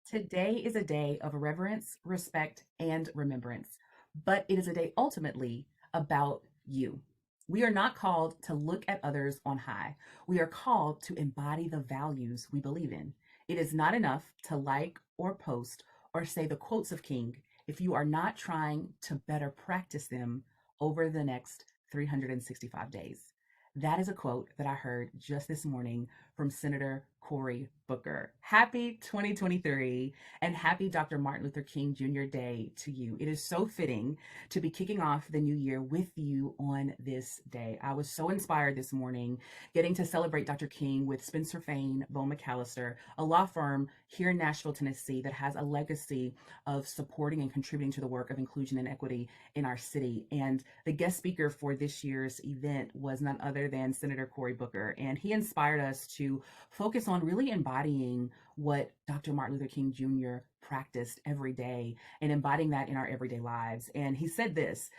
Today is a day of reverence, respect, and remembrance, but it is a day ultimately about you. We are not called to look at others on high. We are called to embody the values we believe in. It is not enough to like or post or say the quotes of King if you are not trying to better practice them over the next 365 days. That is a quote that I heard just this morning from Senator Cory Booker. Happy 2023 and happy Dr. Martin Luther King Jr. Day to you. It is so fitting to be kicking off the new year with you on this day. I was so inspired this morning getting to celebrate Dr. King with Spencer Fain, Bone McAllister, a law firm here in Nashville, Tennessee that has a legacy of supporting and contributing to the work of inclusion and equity in our city. And the guest speaker for this year's event was none other than Senator Cory Booker. And he inspired us to focus on really embodying what Dr. Martin Luther King Jr. practiced every day and embodying that in our everyday lives. And he said this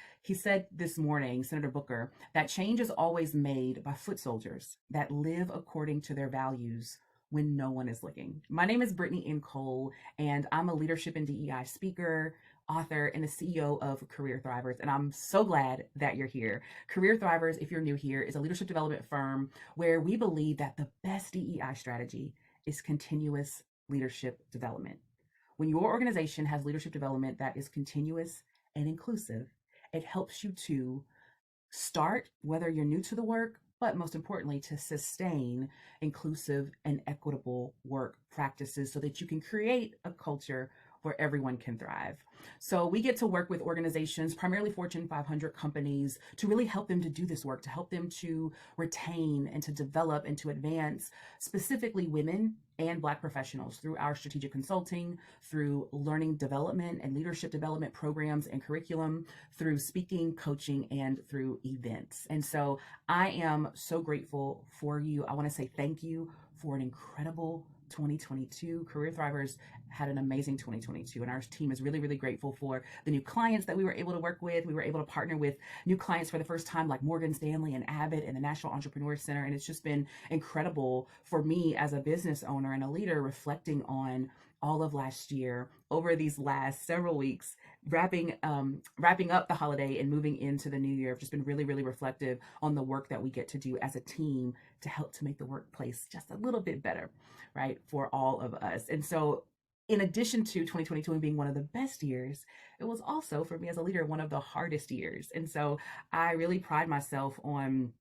morning, Senator Booker, that change is always made by foot soldiers that live according to their values when no one is looking. My name is Brittany N. Cole, and I'm a leadership and DEI speaker, author, and the CEO of Career Thrivers. And I'm so glad that you're here. Career Thrivers, if you're new here, is a leadership development firm where we believe that the best DEI strategy is continuous leadership development. When your organization has leadership development that is continuous and inclusive, it helps you to start, whether you're new to the work, but most importantly, to sustain inclusive and equitable work practices so that you can create a culture where everyone can thrive. So we get to work with organizations, primarily Fortune 500 companies, to really help them to do this work, to help them to retain and to develop and to advance specifically women and Black professionals through our strategic consulting, through learning development and leadership development programs and curriculum, through speaking, coaching, and through events. And so I am so grateful for you. I want to say thank you for an incredible 2022. Career Thrivers had an amazing 2022, and our team is really, really grateful for the new clients that we were able to work with. We were able to partner with new clients for the first time, like Morgan Stanley and Abbott and the National Entrepreneur Center, and it's just been incredible for me as a business owner and a leader, reflecting on all of last year over these last several weeks, wrapping up the holiday and moving into the new year. I've just been really, really reflective on the work that we get to do as a team to help to make the workplace just a little bit better, right, for all of us. And so in addition to 2022 being one of the best years, it was also, for me as a leader, one of the hardest years. And so I really pride myself on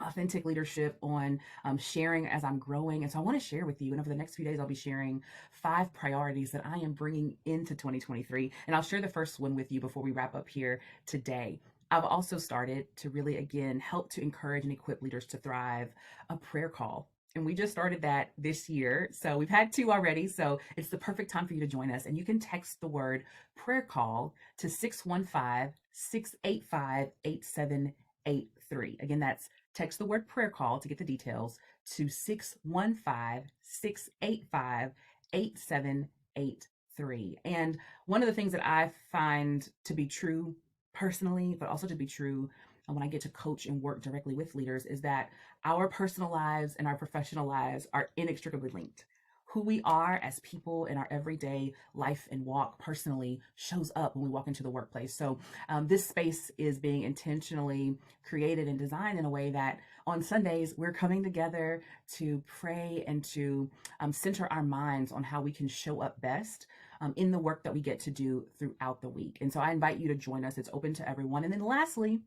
authentic leadership, on sharing as I'm growing. And so I want to share with you, and over the next few days, I'll be sharing 5 priorities that I am bringing into 2023. And I'll share the first one with you before we wrap up here today. I've also started to really, again, help to encourage and equip leaders to thrive, a prayer call. And we just started that this year. So we've had 2 already. So it's the perfect time for you to join us. And you can text the word prayer call to 615-685-8783. Again, that's text the word prayer call to get the details to 615-685-8783. And one of the things that I find to be true personally, but also to be true when I get to coach and work directly with leaders, is that our personal lives and our professional lives are inextricably linked. Who we are as people in our everyday life and walk personally shows up when we walk into the workplace. So this space is being intentionally created and designed in a way that on Sundays, we're coming together to pray and to center our minds on how we can show up best in the work that we get to do throughout the week. And so I invite you to join us. It's open to everyone. And then lastly,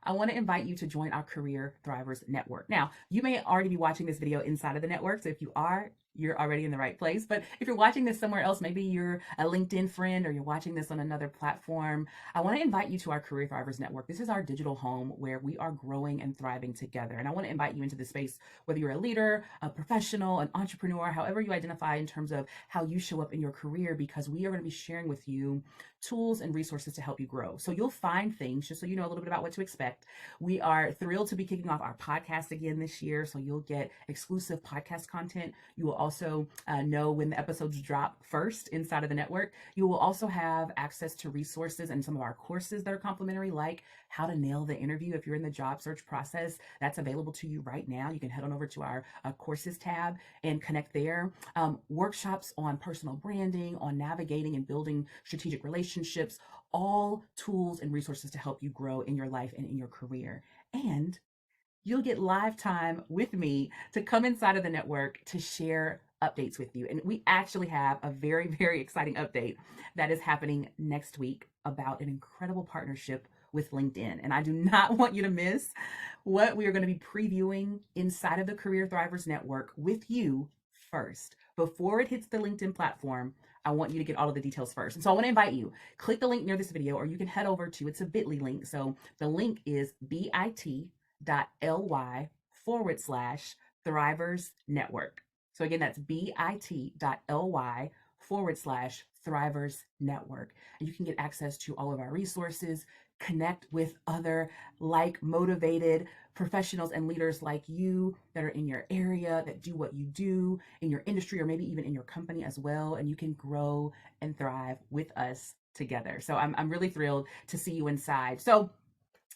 I want to invite you to join our Career Thrivers Network. Now, you may already be watching this video inside of the network. So if you are, you're already in the right place. But if you're watching this somewhere else, maybe you're a LinkedIn friend or you're watching this on another platform, I want to invite you to our Career Thrivers Network. This is our digital home where we are growing and thriving together. And I want to invite you into this space, whether you're a leader, a professional, an entrepreneur, however you identify in terms of how you show up in your career, because we are going to be sharing with you tools and resources to help you grow. So you'll find things, just so you know a little bit about what to expect. We are thrilled to be kicking off our podcast again this year. So you'll get exclusive podcast content. You will also know when the episodes drop first inside of the network. You will also have access to resources and some of our courses that are complimentary, like how to nail the interview. If you're in the job search process, that's available to you right now. You can head on over to our courses tab and connect there. Workshops on personal branding, on navigating and building strategic relationships, all tools and resources to help you grow in your life and in your career. And you'll get live time with me to come inside of the network to share updates with you. And we actually have a very, very exciting update that is happening next week about an incredible partnership with LinkedIn. And I do not want you to miss what we are going to be previewing inside of the Career Thrivers Network with you first. Before it hits the LinkedIn platform, I want you to get all of the details first. And so I want to invite you, click the link near this video, or you can head over to, it's a bit.ly link. So the link is bit.ly/Thrivers Network. So again, that's bit.ly/Thrivers Network. And you can get access to all of our resources, connect with other like motivated professionals and leaders like you that are in your area, that do what you do in your industry, or maybe even in your company as well. And you can grow and thrive with us together. So I'm really thrilled to see you inside. So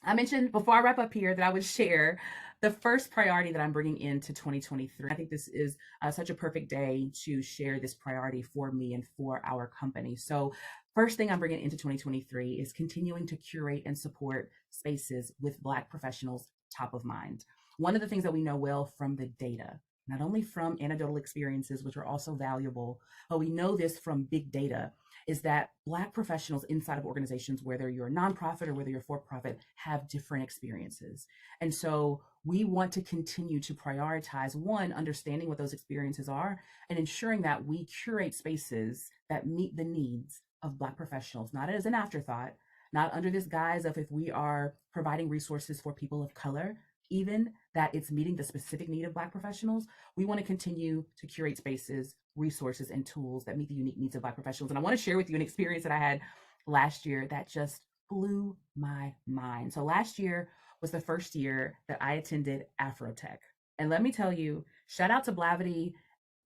I mentioned before I wrap up here that I would share the first priority that I'm bringing into 2023. I think this is such a perfect day to share this priority for me and for our company. So first thing I'm bringing into 2023 is continuing to curate and support spaces with Black professionals top of mind. One of the things that we know well from the data, not only from anecdotal experiences, which are also valuable, but we know this from big data, is that Black professionals inside of organizations, whether you're a nonprofit or whether you're for-profit, have different experiences. And so we want to continue to prioritize, one, understanding what those experiences are and ensuring that we curate spaces that meet the needs of Black professionals, not as an afterthought, not under this guise of if we are providing resources for people of color, even that it's meeting the specific need of Black professionals. We want to continue to curate spaces, resources, and tools that meet the unique needs of Black professionals. And I want to share with you an experience that I had last year that just blew my mind. So last year was the first year that I attended Afrotech. And let me tell you, shout out to Blavity,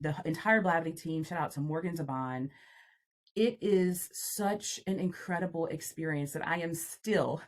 the entire Blavity team, shout out to Morgan Zaban. It is such an incredible experience that I am still,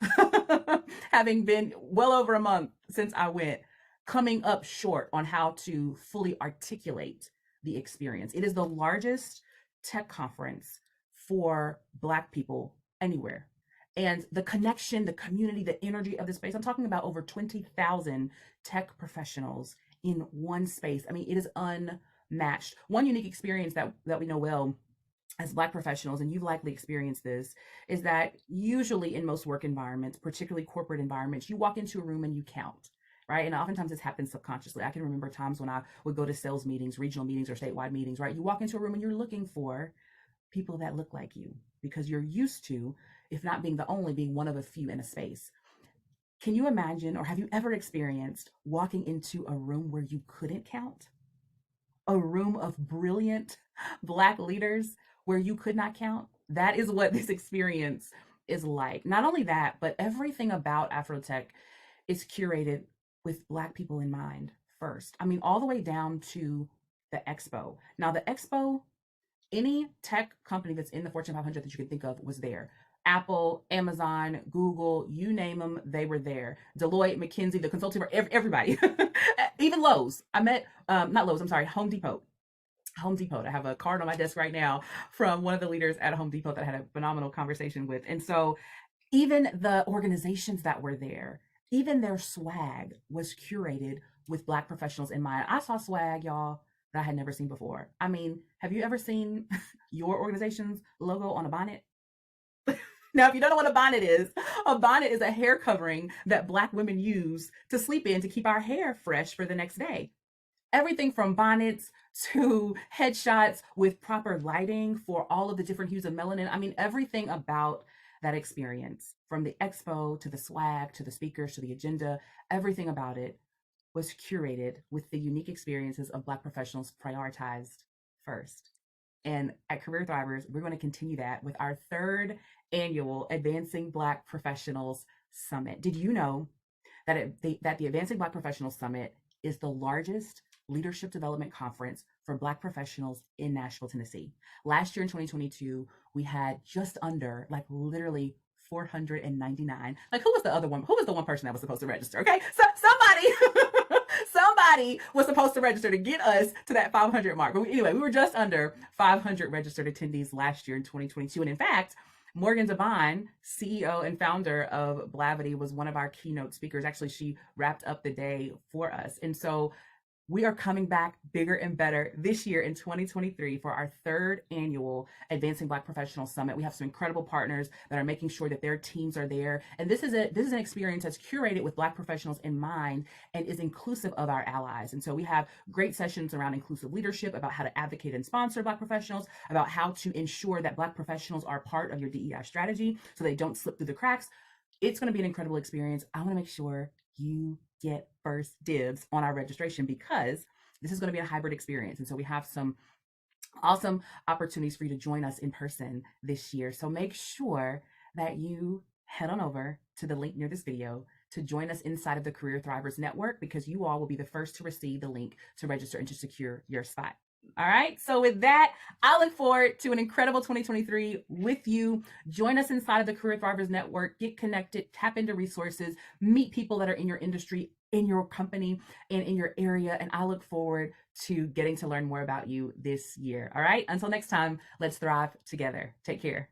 having been well over a month since I went, coming up short on how to fully articulate the experience. It is the largest tech conference for Black people anywhere. And the connection, the community, the energy of the space, I'm talking about over 20,000 tech professionals in one space. I mean, it is unmatched. One unique experience that we know well as Black professionals, and you've likely experienced this, is that usually in most work environments, particularly corporate environments, you walk into a room and you count, right? And oftentimes this happens subconsciously. I can remember times when I would go to sales meetings, regional meetings, or statewide meetings, right? You walk into a room and you're looking for people that look like you because you're used to, if not being the only, being one of a few in a space. Can you imagine, or have you ever experienced walking into a room where you couldn't count? A room of brilliant Black leaders where you could not count? That is what this experience is like. Not only that, but everything about Afrotech is curated with Black people in mind first. I mean, all the way down to the expo. Now, the expo, any tech company that's in the Fortune 500 that you can think of was there. Apple, Amazon, Google, you name them, they were there. Deloitte, McKinsey, the consulting firm, everybody. Even Lowe's. I met, not Lowe's, I'm sorry, Home Depot. Home Depot. I have a card on my desk right now from one of the leaders at Home Depot that I had a phenomenal conversation with. And so even the organizations that were there, even their swag was curated with Black professionals in mind. I saw swag, y'all, that I had never seen before. I mean, have you ever seen your organization's logo on a bonnet? Now, if you don't know what a bonnet is a hair covering that Black women use to sleep in to keep our hair fresh for the next day. Everything from bonnets to headshots with proper lighting for all of the different hues of melanin. I mean, everything about that experience, from the expo to the swag to the speakers to the agenda, everything about it was curated with the unique experiences of Black professionals prioritized first. And at Career Thrivers, we're going to continue that with our third annual Advancing Black Professionals Summit. Did you know that the Advancing Black Professionals Summit is the largest leadership development conference for Black professionals in Nashville, Tennessee. Last year in 2022, we had just under, like literally 499. Like, who was the other one? Who was the one person that was supposed to register? Okay, so somebody was supposed to register to get us to that 500 mark. But anyway, we were just under 500 registered attendees last year in 2022. And in fact, Morgan Devine, CEO and founder of Blavity, was one of our keynote speakers. Actually, she wrapped up the day for us. And so we are coming back bigger and better this year in 2023 for our third annual Advancing Black Professionals Summit. We have some incredible partners that are making sure that their teams are there. And this is an experience that's curated with Black professionals in mind and is inclusive of our allies. And so we have great sessions around inclusive leadership, about how to advocate and sponsor Black professionals, about how to ensure that Black professionals are part of your DEI strategy so they don't slip through the cracks. It's going to be an incredible experience. I want to make sure you get first dibs on our registration because this is going to be a hybrid experience. And so we have some awesome opportunities for you to join us in person this year. So make sure that you head on over to the link near this video to join us inside of the Career Thrivers Network, because you all will be the first to receive the link to register and to secure your spot. All right. So with that, I look forward to an incredible 2023 with you. Join us inside of the Career Thrivers Network, get connected, tap into resources, meet people that are in your industry, in your company, and in your area. And I look forward to getting to learn more about you this year. All right. Until next time, let's thrive together. Take care.